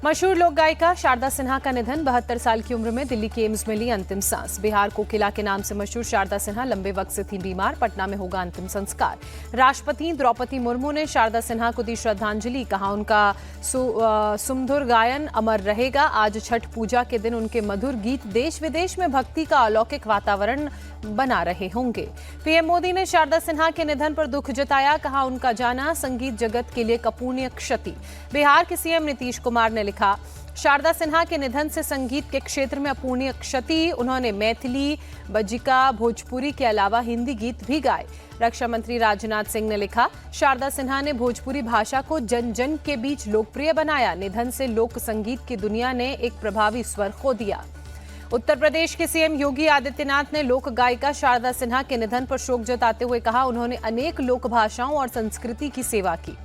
मशहूर लोक गायिका शारदा सिन्हा का निधन। 72 साल की उम्र में दिल्ली के एम्स में ली अंतिम सांस। बिहार कोकिला के नाम से मशहूर शारदा सिन्हा लंबे वक्त से थी बीमार। पटना में होगा अंतिम संस्कार। राष्ट्रपति द्रौपदी मुर्मू ने शारदा सिन्हा को दी श्रद्धांजलि। कहा उनका सुमधुर गायन अमर रहेगा। आज छठ पूजा के दिन उनके मधुर गीत देश विदेश में भक्ति का अलौकिक वातावरण बना रहे होंगे। पीएम मोदी ने शारदा सिन्हा के निधन पर दुख जताया। कहा उनका जाना संगीत जगत के लिए अपूरणीय क्षति। बिहार के सीएम नीतीश कुमार ने लिखा, शारदा सिन्हा के निधन से संगीत के क्षेत्र में अपूरणीय क्षति। उन्होंने मैथिली, बज्जिका, भोजपुरी के अलावा हिंदी गीत भी गाए। रक्षा मंत्री राजनाथ सिंह ने लिखा, शारदा सिन्हा ने भोजपुरी भाषा को जन जन के बीच लोकप्रिय बनाया। निधन से लोक संगीत की दुनिया ने एक प्रभावी स्वर खो दिया। उत्तर प्रदेश के सीएम योगी आदित्यनाथ ने लोक गायिका शारदा सिन्हा के निधन पर शोक जताते हुए कहा, उन्होंने अनेक लोक भाषाओं और संस्कृति की सेवा की।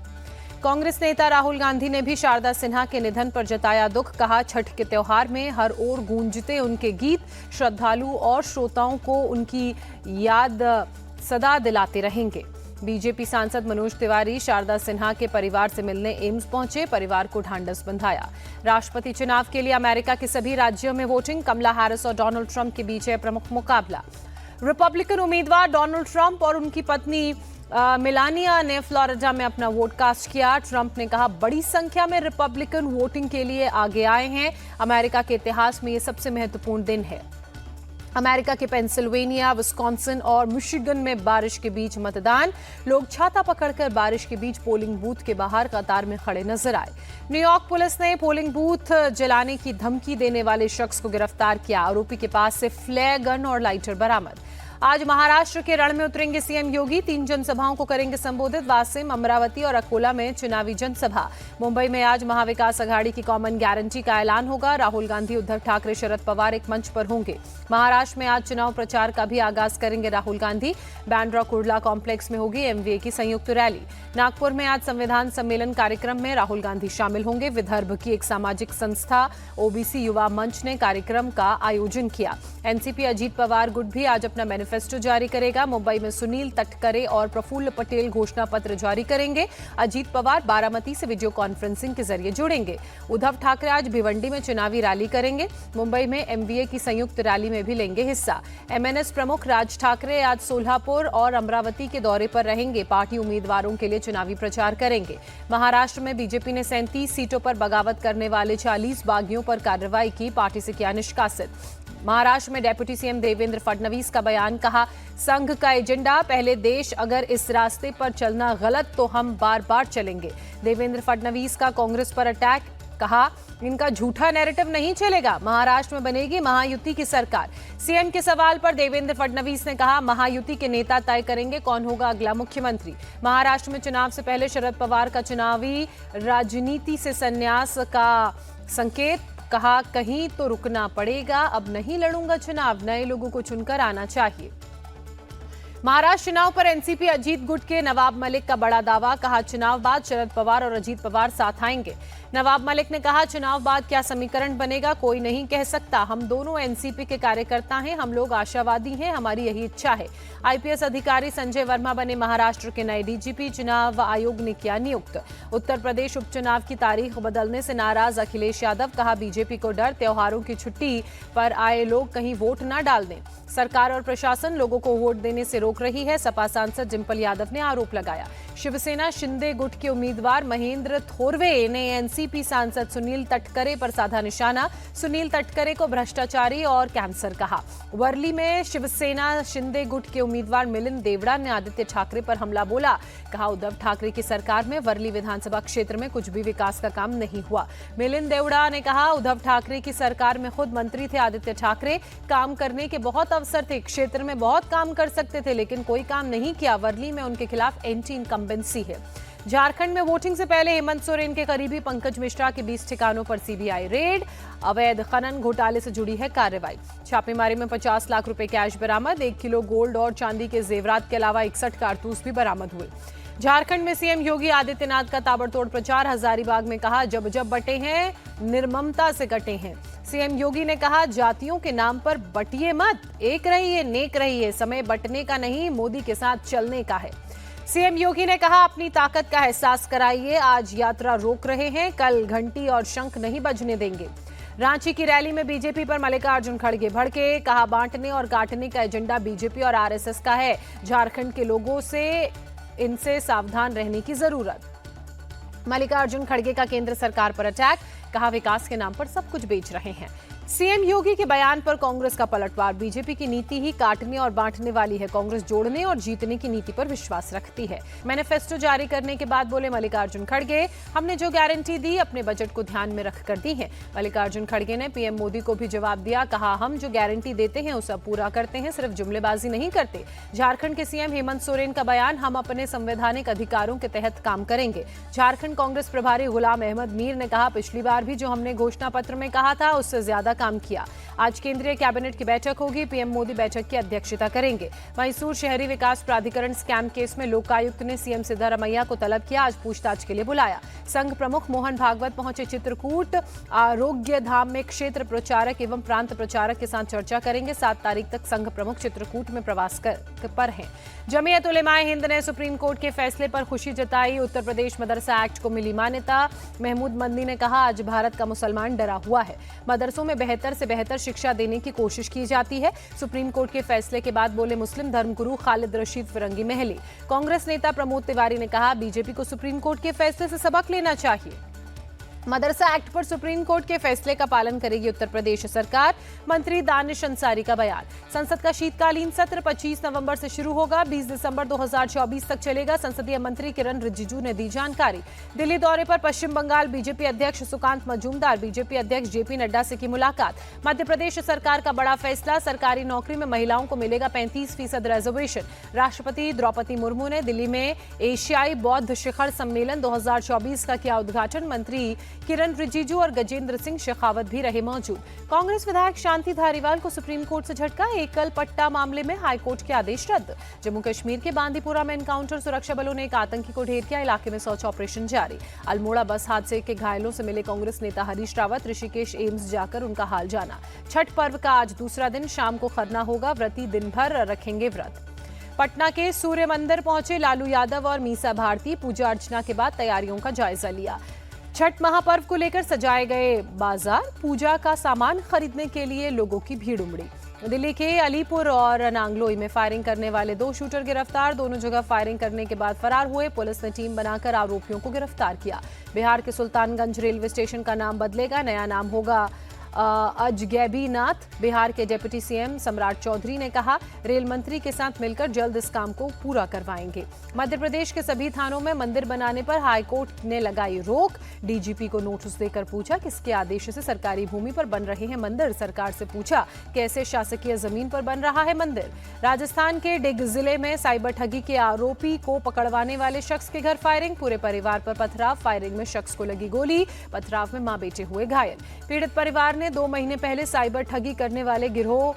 कांग्रेस नेता राहुल गांधी ने भी शारदा सिन्हा के निधन पर जताया दुख। कहा, छठ के त्योहार में हर ओर गूंजते उनके गीत श्रद्धालु और श्रोताओं को उनकी याद सदा दिलाते रहेंगे। बीजेपी सांसद मनोज तिवारी शारदा सिन्हा के परिवार से मिलने एम्स पहुंचे। परिवार को ढांढस बंधाया। राष्ट्रपति चुनाव के लिए अमेरिका के सभी राज्यों में वोटिंग। कमला हैरिस और डोनाल्ड ट्रंप के बीच है प्रमुख मुकाबला। रिपब्लिकन उम्मीदवार डोनाल्ड ट्रंप और उनकी पत्नी मेलानिया ने फ्लोरिडा में अपना वोट कास्ट किया। ट्रंप ने कहा, बड़ी संख्या में रिपब्लिकन वोटिंग के लिए आगे आए हैं। अमेरिका के इतिहास में यह सबसे महत्वपूर्ण दिन है। अमेरिका के पेंसिल्वेनिया, विस्कॉन्सिन और मिशिगन में बारिश के बीच मतदान। लोग छाता पकड़कर बारिश के बीच पोलिंग बूथ के बाहर कतार में खड़े नजर आए। न्यूयॉर्क पुलिस ने पोलिंग बूथ जलाने की धमकी देने वाले शख्स को गिरफ्तार किया। आरोपी के पास से फ्लेयर गन और लाइटर बरामद। आज महाराष्ट्र के रण में उतरेंगे सीएम योगी। 3 जनसभाओं को करेंगे संबोधित। वासिम, अमरावती और अकोला में चुनावी जनसभा। मुंबई में आज महाविकास अघाड़ी की कॉमन गारंटी का ऐलान होगा। राहुल गांधी, उद्धव ठाकरे, शरद पवार एक मंच पर होंगे। महाराष्ट्र में आज चुनाव प्रचार का भी आगाज करेंगे राहुल गांधी। बांद्रा कुर्ला कॉम्प्लेक्स में होगी एमवीए की संयुक्त रैली। नागपुर में आज संविधान सम्मेलन कार्यक्रम में राहुल गांधी शामिल होंगे। विदर्भ की एक सामाजिक संस्था ओबीसी युवा मंच ने कार्यक्रम का आयोजन किया। एनसीपी अजीत पवार गुट भी आज अपना मैनिफेस्टो जारी करेगा। मुंबई में सुनील तटकरे और प्रफुल्ल पटेल घोषणा पत्र जारी करेंगे। अजीत पवार बारामती से वीडियो कॉन्फ्रेंसिंग के जरिए जुड़ेंगे। उद्धव ठाकरे आज भिवंडी में चुनावी रैली करेंगे। मुंबई में एमवीए की संयुक्त रैली में भी लेंगे हिस्सा। एमएनएस प्रमुख राज ठाकरे आज सोलापुर और अमरावती के दौरे पर रहेंगे। पार्टी उम्मीदवारों के लिए चुनावी प्रचार करेंगे। महाराष्ट्र में बीजेपी ने 37 सीटों पर बगावत करने वाले 40 बागियों पर कार्रवाई की। पार्टी से किया निष्कासित। महाराष्ट्र में डेप्यूटी सीएम देवेंद्र फडणवीस का बयान। कहा, संघ का एजेंडा पहले देश, अगर इस रास्ते पर चलना गलत तो हम बार बार चलेंगे। देवेंद्र फडणवीस का कांग्रेस पर अटैक। कहा, इनका झूठा नैरेटिव नहीं चलेगा। महाराष्ट्र में बनेगी महायुति की सरकार। सीएम के सवाल पर देवेंद्र फडणवीस ने कहा, महायुति के नेता तय करेंगे कौन होगा अगला मुख्यमंत्री। महाराष्ट्र में चुनाव से पहले शरद पवार का चुनावी राजनीति से संन्यास का संकेत। कहा, कहीं तो रुकना पड़ेगा, अब नहीं लड़ूंगा चुनाव, नए लोगों को चुनकर आना चाहिए। महाराष्ट्र चुनाव पर एनसीपी अजीत गुट के नवाब मलिक का बड़ा दावा। कहा, चुनाव बाद शरद पवार और अजीत पवार साथ आएंगे। नवाब मलिक ने कहा, चुनाव बाद क्या समीकरण बनेगा कोई नहीं कह सकता। हम दोनों एनसीपी के कार्यकर्ता हैं, हम लोग आशावादी हैं, हमारी यही इच्छा है। आईपीएस अधिकारी संजय वर्मा बने महाराष्ट्र के नए डीजीपी। चुनाव आयोग ने किया नियुक्त। उत्तर प्रदेश उपचुनाव की तारीख बदलने से नाराज अखिलेश यादव। कहा, बीजेपी को डर, त्योहारों की छुट्टी पर आए लोग कहीं वोट न डाल दें। सरकार और प्रशासन लोगों को वोट देने से रोक रही है। सपा सांसद डिंपल यादव ने आरोप लगाया। शिवसेना शिंदे गुट के उम्मीदवार महेंद्र थोरवे ने एनसीपी सांसद सुनील तटकरे पर साधा निशाना। सुनील तटकरे को भ्रष्टाचारी और कैंसर कहा। वर्ली में शिवसेना शिंदे गुट के उम्मीदवार मिलिंद देवड़ा ने आदित्य ठाकरे पर हमला बोला। कहा, उद्धव ठाकरे की सरकार में वर्ली विधानसभा क्षेत्र में कुछ भी विकास का काम नहीं हुआ। मिलिंद देवड़ा ने कहा, उद्धव ठाकरे की सरकार में खुद मंत्री थे आदित्य ठाकरे। काम करने के बहुत अवसर थे, क्षेत्र में बहुत काम कर सकते थे, लेकिन कोई काम नहीं किया। वर्ली में उनके खिलाफ एंटी इनकम्बेंसी है। झारखंड में वोटिंग से पहले हेमंत सोरेन के करीबी पंकज मिश्रा के 20 ठिकानों पर सीबीआई रेड। अवैध खनन घोटाले से जुड़ी है कार्रवाई। छापेमारी में 50 लाख रुपए कैश बरामद। 1 किलो गोल्ड और चांदी के जेवरात के अलावा 61 कारतूस भी बरामद हुए। झारखंड में सीएम योगी आदित्यनाथ का ताबड़तोड़ प्रचार। हजारीबाग में कहा, जब जब बटे हैं निर्ममता से कटे हैं। सीएम योगी ने कहा, जातियों के नाम पर बटिए मत, एक रहिए, नेक रहिए। समय बटने का नहीं, मोदी के साथ चलने का है। सीएम योगी ने कहा, अपनी ताकत का एहसास कराइए, आज यात्रा रोक रहे हैं, कल घंटी और शंख नहीं बजने देंगे। रांची की रैली में बीजेपी पर मल्लिकार्जुन खड़गे भड़के, कहा बांटने और काटने का एजेंडा बीजेपी और आरएसएस का है, झारखंड के लोगों से इनसे सावधान रहने की जरूरत। मल्लिकार्जुन खड़गे का केंद्र सरकार पर अटैक, कहा विकास के नाम पर सब कुछ बेच रहे हैं। सीएम योगी के बयान पर कांग्रेस का पलटवार, बीजेपी की नीति ही काटने और बांटने वाली है, कांग्रेस जोड़ने और जीतने की नीति पर विश्वास रखती है। मैनिफेस्टो जारी करने के बाद बोले मल्लिकार्जुन खड़गे, हमने जो गारंटी दी अपने बजट को ध्यान में रखकर दी है। मल्लिकार्जुन खड़गे ने पीएम मोदी को भी जवाब दिया, कहा हम जो गारंटी देते हैं उसे पूरा करते हैं, सिर्फ जुमलेबाजी नहीं करते। झारखंड के सीएम हेमंत सोरेन का बयान, हम अपने संवैधानिक अधिकारों के तहत काम करेंगे। झारखंड कांग्रेस प्रभारी गुलाम अहमद मीर ने कहा, पिछली बार भी जो हमने घोषणा पत्र में कहा था उससे ज्यादा काम किया। आज केंद्रीय कैबिनेट की बैठक होगी, पीएम मोदी बैठक की अध्यक्षता करेंगे। मैसूर शहरी विकास प्राधिकरण स्कैम केस में लोकायुक्त ने सीएम सिद्धारमैया को तलब किया, आज पूछताछ के लिए बुलाया। संघ प्रमुख मोहन भागवत पहुंचे चित्रकूट, आरोग्य धाम में क्षेत्र प्रचारक एवं प्रांत प्रचारक के साथ चर्चा करेंगे। 7 तारीख तक संघ प्रमुख चित्रकूट में प्रवास पर हैं। जमीयत उलेमाए हिंद ने सुप्रीम कोर्ट के फैसले पर खुशी जताई, उत्तर प्रदेश मदरसा एक्ट को मिली मान्यता। महमूद मदनी ने कहा, आज भारत का मुसलमान डरा हुआ है, मदरसों में बेहतर से बेहतर शिक्षा देने की कोशिश की जाती है। सुप्रीम कोर्ट के फैसले के बाद बोले मुस्लिम धर्मगुरु खालिद रशीद फिरंगी महली। कांग्रेस नेता प्रमोद तिवारी ने कहा, बीजेपी को सुप्रीम कोर्ट के फैसले से सबक लेना चाहिए। मदरसा एक्ट पर सुप्रीम कोर्ट के फैसले का पालन करेगी उत्तर प्रदेश सरकार, मंत्री दानिश अंसारी का बयान। संसद का शीतकालीन सत्र 25 नवंबर से शुरू होगा, 20 दिसंबर 2024 तक चलेगा, संसदीय मंत्री किरण रिजिजू ने दी जानकारी। दिल्ली दौरे पर पश्चिम बंगाल बीजेपी अध्यक्ष सुकांत मजूमदार, बीजेपी अध्यक्ष जेपी नड्डा से की मुलाकात। मध्य प्रदेश सरकार का बड़ा फैसला, सरकारी नौकरी में महिलाओं को मिलेगा 35% रिजर्वेशन। राष्ट्रपति द्रौपदी मुर्मू ने दिल्ली में एशियाई बौद्ध शिखर सम्मेलन 2024 का किया उद्घाटन, मंत्री किरण रिजिजू और गजेंद्र सिंह शेखावत भी रहे मौजूद। कांग्रेस विधायक शांति धारीवाल को सुप्रीम कोर्ट से झटका, एकल पट्टा मामले में हाईकोर्ट के आदेश रद्द। जम्मू कश्मीर के बांदीपुरा में एनकाउंटर, सुरक्षा बलों ने एक आतंकी को ढेर किया, इलाके में सर्च ऑपरेशन जारी। अल्मोड़ा बस हादसे के घायलों से मिले कांग्रेस नेता हरीश रावत, ऋषिकेश एम्स जाकर उनका हाल जाना। छठ पर्व का आज दूसरा दिन, शाम को खरना होगा, व्रती दिन भर रखेंगे व्रत। पटना के सूर्य मंदिर पहुंचे लालू यादव और मीसा भारती, पूजा अर्चना के बाद तैयारियों का जायजा लिया। छठ महापर्व को लेकर सजाए गए बाजार, पूजा का सामान खरीदने के लिए लोगों की भीड़ उमड़ी। दिल्ली के अलीपुर और नांगलोई में फायरिंग करने वाले 2 शूटर गिरफ्तार, दोनों जगह फायरिंग करने के बाद फरार हुए। पुलिस ने टीम बनाकर आरोपियों को गिरफ्तार किया। बिहार के सुल्तानगंज रेलवे स्टेशन का नाम बदलेगा, नया नाम होगा अजगैबीनाथ। बिहार के डिप्टी सीएम सम्राट चौधरी ने कहा, रेल मंत्री के साथ मिलकर जल्द इस काम को पूरा करवाएंगे। मध्य प्रदेश के सभी थानों में मंदिर बनाने पर हाईकोर्ट ने लगाई रोक, डीजीपी को नोटिस देकर पूछा किसके आदेश से सरकारी भूमि पर बन रहे हैं मंदिर। सरकार से पूछा कैसे शासकीय जमीन पर बन रहा है मंदिर। राजस्थान के डिग जिले में साइबर ठगी के आरोपी को पकड़वाने वाले शख्स के घर फायरिंग, पूरे परिवार पर पथराव, फायरिंग में शख्स को लगी गोली, पथराव में मां बेटे हुए घायल। पीड़ित परिवार ने 2 महीने पहले साइबर ठगी करने वाले गिरोह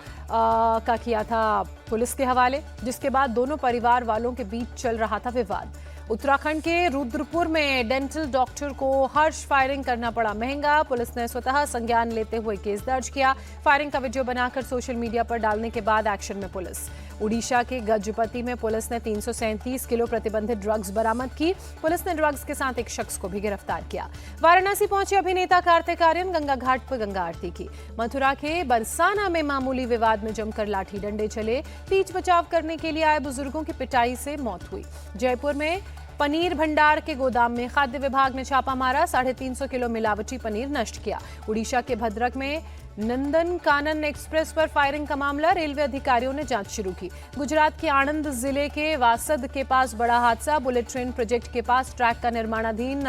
का किया था पुलिस के हवाले, जिसके बाद दोनों परिवार वालों के बीच चल रहा था विवाद। उत्तराखंड के रुद्रपुर में डेंटल डॉक्टर को हर्ष फायरिंग करना पड़ा महंगा, पुलिस ने स्वतः संज्ञान लेते हुए केस दर्ज किया। फायरिंग का वीडियो बनाकर सोशल मीडिया पर डालने के बाद एक्शन में पुलिस। उड़ीसा के गजपति में पुलिस ने 337 किलो प्रतिबंधित ड्रग्स बरामद की, पुलिस ने ड्रग्स के साथ एक शख्स को भी गिरफ्तार किया। वाराणसी पहुंचे अभिनेता कार्तिक आर्यन, गंगा घाट पर गंगा आरती की। मथुरा के बरसाना में मामूली विवाद में जमकर लाठी डंडे चले, बीच बचाव करने के लिए आए बुजुर्गों की पिटाई से मौत हुई। जयपुर में पनीर भंडार के गोदाम में खाद्य विभाग ने छापा मारा, 350 किलो मिलावटी पनीर नष्ट किया। उड़ीसा के भद्रक में नंदन कानन एक्सप्रेस पर फायरिंग का मामला, रेलवे अधिकारियों ने जांच शुरू की। गुजरात के आणंद जिले के वासद के पास बड़ा हादसा, बुलेट ट्रेन प्रोजेक्ट के पास ट्रैक का निर्माणाधीन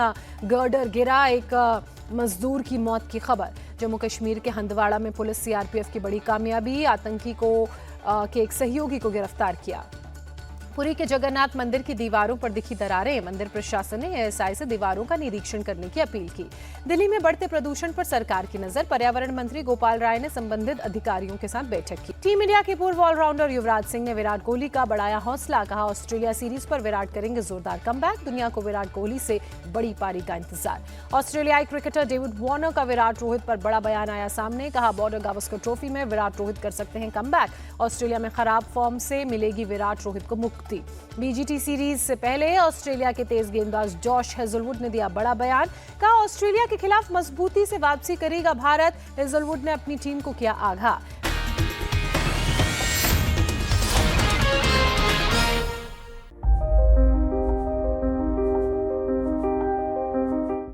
गर्डर गिरा, एक मजदूर की मौत की खबर। जम्मू कश्मीर के हंदवाड़ा में पुलिस सीआरपीएफ की बड़ी कामयाबी, आतंकी के एक सहयोगी को गिरफ्तार किया। पुरी के जगन्नाथ मंदिर की दीवारों पर दिखी दरारें, मंदिर प्रशासन ने एएसआई से दीवारों का निरीक्षण करने की अपील की। दिल्ली में बढ़ते प्रदूषण पर सरकार की नजर, पर्यावरण मंत्री गोपाल राय ने संबंधित अधिकारियों के साथ बैठक की। टीम इंडिया के पूर्व ऑलराउंडर युवराज सिंह ने विराट कोहली का बढ़ाया हौसला, कहा ऑस्ट्रेलिया सीरीज पर विराट करेंगे जोरदार कमबैक, दुनिया को विराट कोहली से बड़ी पारी का इंतजार। ऑस्ट्रेलियाई क्रिकेटर डेविड वार्नर का विराट रोहित पर बड़ा बयान आया सामने, कहा बॉर्डर गावस्कर ट्रॉफी में विराट रोहित कर सकते हैं कमबैक, ऑस्ट्रेलिया में खराब फॉर्म से मिलेगी विराट रोहित को मुक्ति। बीजीटी सीरीज से पहले ऑस्ट्रेलिया के तेज गेंदबाज जॉश हेजलवुड ने दिया बड़ा बयान। कहा, ऑस्ट्रेलिया के खिलाफ मजबूती से वापसी करेगा भारत। हेजलवुड ने अपनी टीम को किया आगाह।